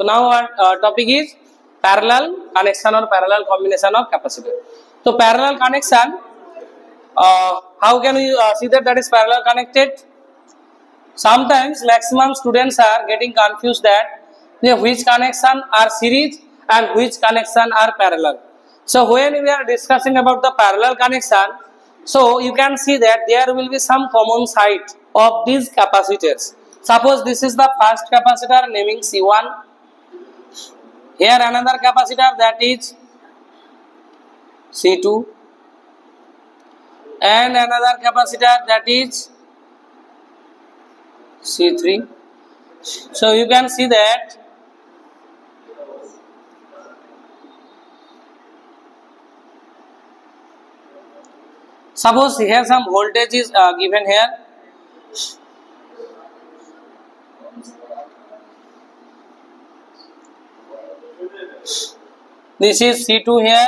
So now our topic is parallel connection or parallel combination of capacitor. So parallel connection, how can we see that is parallel connected? Sometimes maximum students are getting confused that which connection are series and which connection are parallel. So when we are discussing about the parallel connection, so you can see that there will be some common side of these capacitors. Suppose this is the first capacitor naming C1. Here another capacitor that is C2 and another capacitor that is C3. So you can see that suppose here some voltage is given here. This is C2 here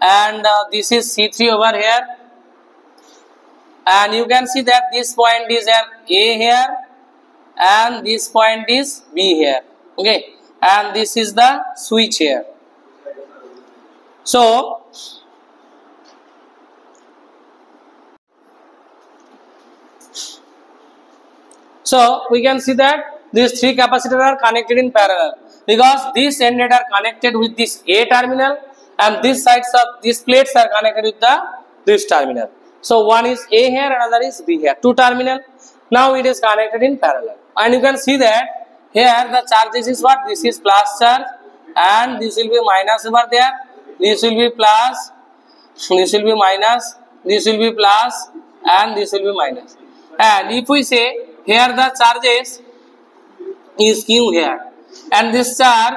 and this is C3 over here, and you can see that this point is A here and this point is B here, okay, and this is the switch here. So we can see that these three capacitors are connected in parallel because this ended are connected with this A terminal and this sides of these plates are connected with this terminal. So one is A here, another is B here, two terminal. Now it is connected in parallel, and you can see that here the charges is what? This is plus charge and this will be minus over there. This will be plus, this will be minus, this will be plus, and this will be minus. And if we say here the charges is Q here, and this charge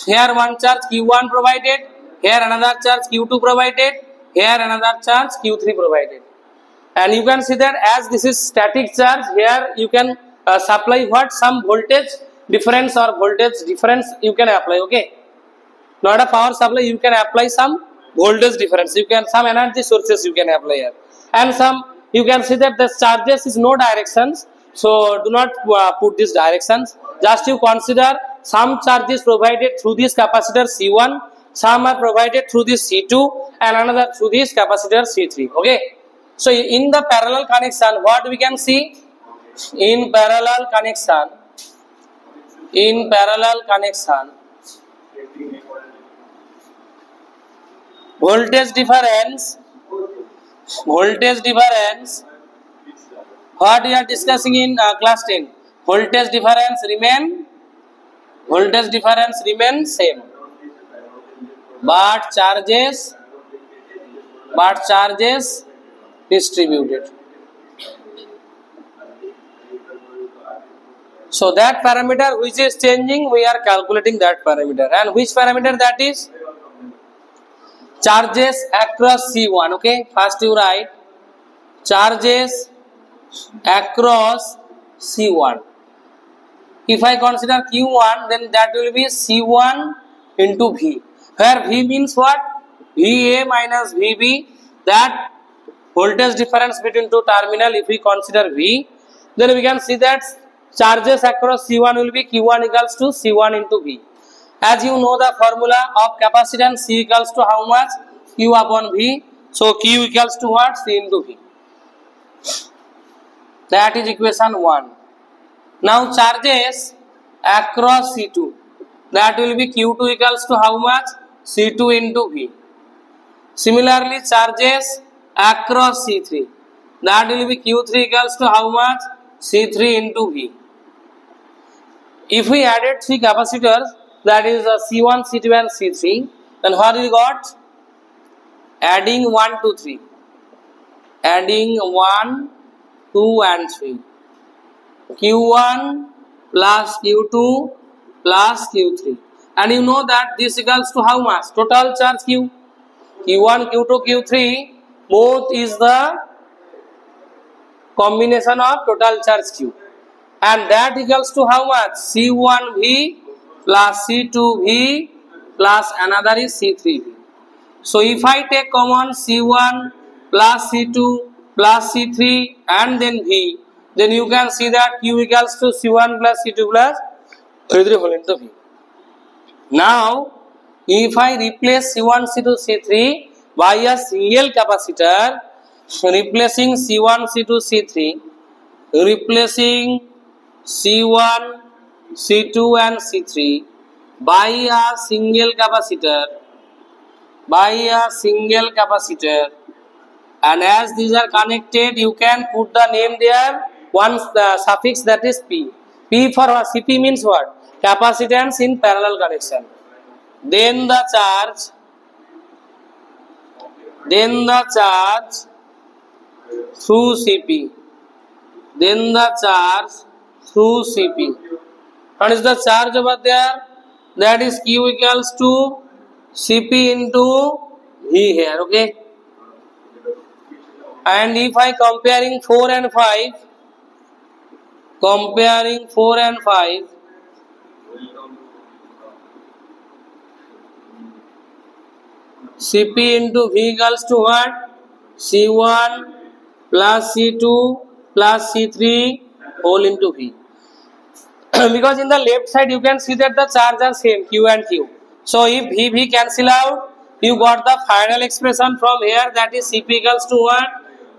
here one charge Q1 provided, here another charge Q2 provided, here another charge Q3 provided, and you can see that as this is static charge, here you can supply what? Some voltage difference or voltage difference you can apply, okay, not a power supply, you can apply some voltage difference, you can some energy sources you can apply here, and some you can see that the charges is no directions, so do not put these directions, just you consider some charges provided through this capacitor C1, some are provided through this C2 and another through this capacitor C3, okay. So in the parallel connection, what we can see? In parallel connection, voltage difference, what we are discussing in class 10, voltage difference remain same, but charges distributed. So that parameter which is changing, we are calculating that parameter, and which parameter that is? Charges across C1, okay. First you write charges across C1. If I consider Q1, then that will be C1 into V, where V means what? VA minus VB, that voltage difference between two terminal. If we consider V, then we can see that charges across C1 will be Q1 equals to C1 into V. As you know the formula of capacitance, C equals to how much? Q upon V. So Q equals to what? C into V. That is equation 1. Now charges across C2, that will be Q2 equals to how much? C2 into V. Similarly charges across C3, that will be Q3 equals to how much? C3 into V. If we added three capacitors, that is C1, C2 and C3, then what we got? Adding 1, 2, 3. Adding 1, 2 and 3. Q1 plus Q2 plus Q3. And you know that this equals to how much? Total charge Q. Q1, Q2, Q3, both is the combination of total charge Q. And that equals to how much? C1V plus C2V plus another is C3V. So if I take common C1 plus C2 plus C3 and then V, then you can see that Q equals to C1 plus C2 plus C3 whole into V. Now if I replace C1 C2 C3 by a single capacitor, replacing C1 C2 C3, replacing C1 C2 and C3 by a single capacitor, and as these are connected, you can put the name there, one suffix, that is P. P for Cp means what? Capacitance in parallel connection. Then the charge through Cp. What is the charge over there? That is Q equals to Cp into V here, okay? And if I comparing 4 and 5, Cp into V equals to what? C1 plus C2 plus C3 whole into V. Because in the left side you can see that the charge are same, Q and Q. So if V cancel out, you got the final expression from here, that is Cp equals to what?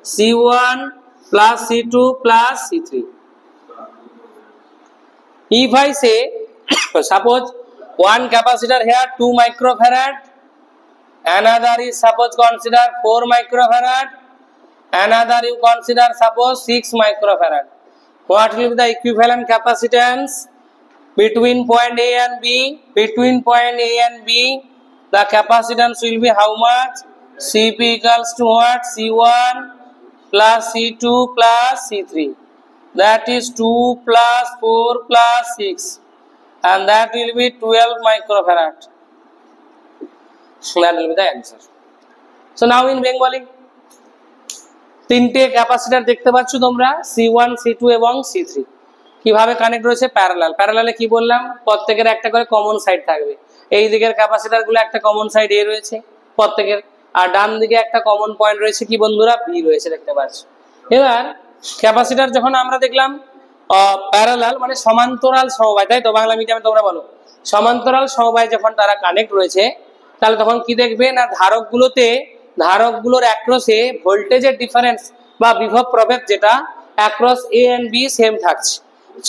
C1 plus C2 plus C3. If I say, suppose one capacitor here 2 microfarad, another is suppose consider 4 microfarad, another you consider suppose 6 microfarad. What will be the equivalent capacitance between point A and B? Between point A and B, the capacitance will be how much? Cp equals to what? C1 plus C2 plus C3. That is 2 plus 4 plus 6, and that will be 12 microfarad. That will be the answer. So now in Bengali, তিনটে capacitor দেখতে পাচ্ছ তোমরা, C1 C2 এবং C3 কিভাবে connect রয়েছে? প্যারালালে কি বললাম? প্রত্যেকের একটা করে কমন সাইড থাকবে। এই দিকের ক্যাপাসিটর গুলো একটা কমন সাইড A রয়েছে প্রত্যেকের, আর ডান দিকে একটা কমন পয়েন্ট রয়েছে কি বন্ধুরা? B রয়েছে, দেখতে পাচ্ছ। এবার ক্যাপাসিটর যখন আমরা দেখলাম প্যারালাল মানে সমান্তরাল সমবায়, তাই তো বাংলা মিডিয়ামে তোমরা বলো, সমান্তরাল সমবায় যখন তারা কানেক্ট রয়েছে, তাহলে তখন কি দেখবে না, ধারকগুলোর অ্যাক্রসে ভোল্টেজের ডিফারেন্স বা বিভব প্রভেদ যেটা across A and B same থাকছে,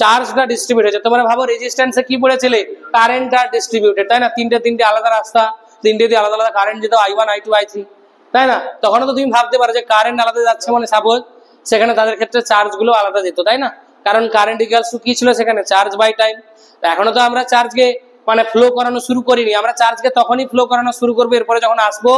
চার্জটা ডিস্ট্রিবিউট হয়েছে। তোমরা ভাবো রেজিস্ট্যান্সে কি পড়েছিলে? কারেন্ট আর ডিস্ট্রিবিউটেড, তাই না? তিনটে আলাদা রাস্তা, তিনটে দিয়ে আলাদা আলাদা কারেন্ট যেত, I1 I2 I3, তাই না? তখন তো তুমি ভাবতে পারো যে কারেন্ট আলাদা যাচ্ছে মানে সাপোজ সেখানে তাদের ক্ষেত্রে চার্জগুলো আলাদা যেত, তাই না? কারণ কারেন্ট ইকুয়ালস টু কি ছিল সেখানে? Charge by time. এখনো তো আমরা চার্জকে মানে ফ্লো করানো শুরু করিনি, আমরা চার্জকে তখনই ফ্লো করানো শুরু করবো এরপরে যখন আসবো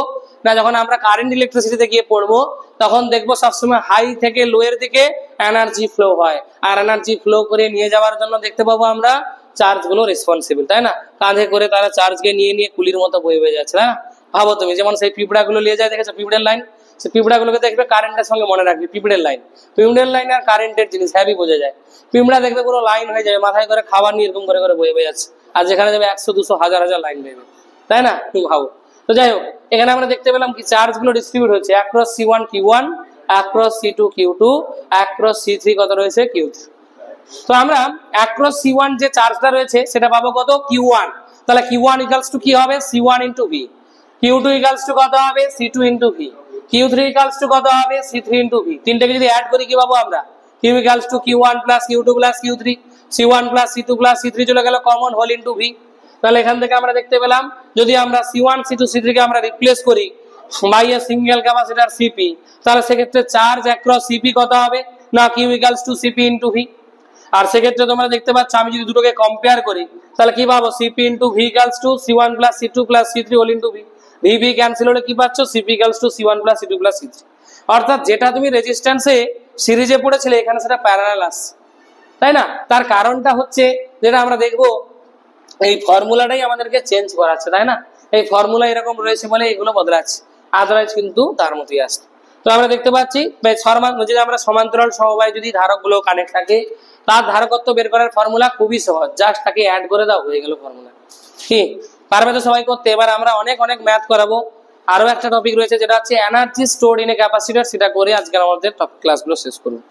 না, যখন আমরা কারেন্ট ইলেকট্রিসিটিতে গিয়ে পড়বো, তখন দেখবো সবসময় হাই থেকে লো এর দিকে এনার্জি ফ্লো হয়, আর এনার্জি ফ্লো করে নিয়ে যাওয়ার জন্য দেখতে পাবো আমরা চার্জগুলো রেসপন্সিবল, তাই না? কাঁধে করে তারা চার্জকে নিয়ে কুলির মতো বয়ে যাচ্ছে, তাই না? ভাবো তুমি, যেমন সেই পিঁপড়াগুলো নিয়ে যায়, দেখেছো পিঁপড়ের লাইন? সেই পিঁপড়াগুলোকে দেখবে কারেন্টের সঙ্গে মনে রাখবে, পিঁপড়ের লাইন আর কারেন্টের জিনিস হ্যাভি বোঝা যায়। পিঁপড়া দেখবে পুরো লাইন হয়ে যাবে, মাথায় করে খাবার নিয়ে এরকম করে বয়ে যাচ্ছে, আর যেখানে যাবে 100 200 1000 লাইন দেবে, তাই না? তুমি ভাবো। তো যাই হোক, এখানে আমরা দেখতে পেলাম কি চার্জগুলো ডিস্ট্রিবিউট হচ্ছে across C1 Q1, across C2 Q2, across C3 কত রয়েছে? Q3। তো আমরা অ্যাক্রস C1 যে চার্জটা রয়েছে সেটা পাবো কত? Q1। তাহলে Q1 ইকুয়ালস টু কি হবে? C1 into V। Q2 equals to কত হবে? C2 into V। Q3 equals to কত হবে? C3 into V। তিনটাকে যদি অ্যাড করি কি পাবো আমরা? Q equals to Q1 plus Q2 plus Q3, C1 plus C2 plus C3 চলে গেল কমন, হোল ইনটু V। তাহলে এখান থেকে আমরা দেখতে পেলাম যদি আমরা C1 C2 C3 কে আমরা রিপ্লেস করি by a single capacitor Cp, তাহলে সেক্ষেত্রে চার্জ অ্যাক্রস Cp কত হবে না? Q equals to Cp into V। আর সেক্ষেত্রে তোমরা দেখতে পাচ্ছ আমি যদি দুটোকে কম্পেয়ার করি তাহলে কি পাবো? Cp into V equals to C1 plus C2 plus C3 whole into V। V cancel হলে কি পাচ্ছ? Cp equals to C1 plus C2 plus C3। অর্থাৎ যেটা তুমি রেজিস্ট্যান্সে সিরিজে পড়েছিলে এখানে সেটা প্যারালাল আসছে, তাই না? তার কারণটা হচ্ছে যেটা আমরা দেখবো, এই ফর্মুলাটাই আমাদেরকে চেঞ্জ করাচ্ছে, তাই না? এই ফর্মুলা এরকম রয়েছে বলে এগুলো বদলাচ্ছে, আদারওয়াইজ কিন্তু তার মতোই আসছে। তো আমরা দেখতে পাচ্ছি যদি আমরা সমান্তরাল সমবায় যদি ধারকগুলো কানেক্ট থাকে, তার ধারকত্ব বের করার ফর্মুলা খুবই সহজ, জাস্ট তাকে অ্যাড করে দাও, হয়ে গেল ফর্মুলা। কি পারবে তো সবাই করতে? এবার আমরা অনেক ম্যাথ করাবো। আরো একটা টপিক রয়েছে যেটা হচ্ছে energy stored in a capacitor, সেটা করে আজকে আমাদের ক্লাসগুলো শেষ করবো।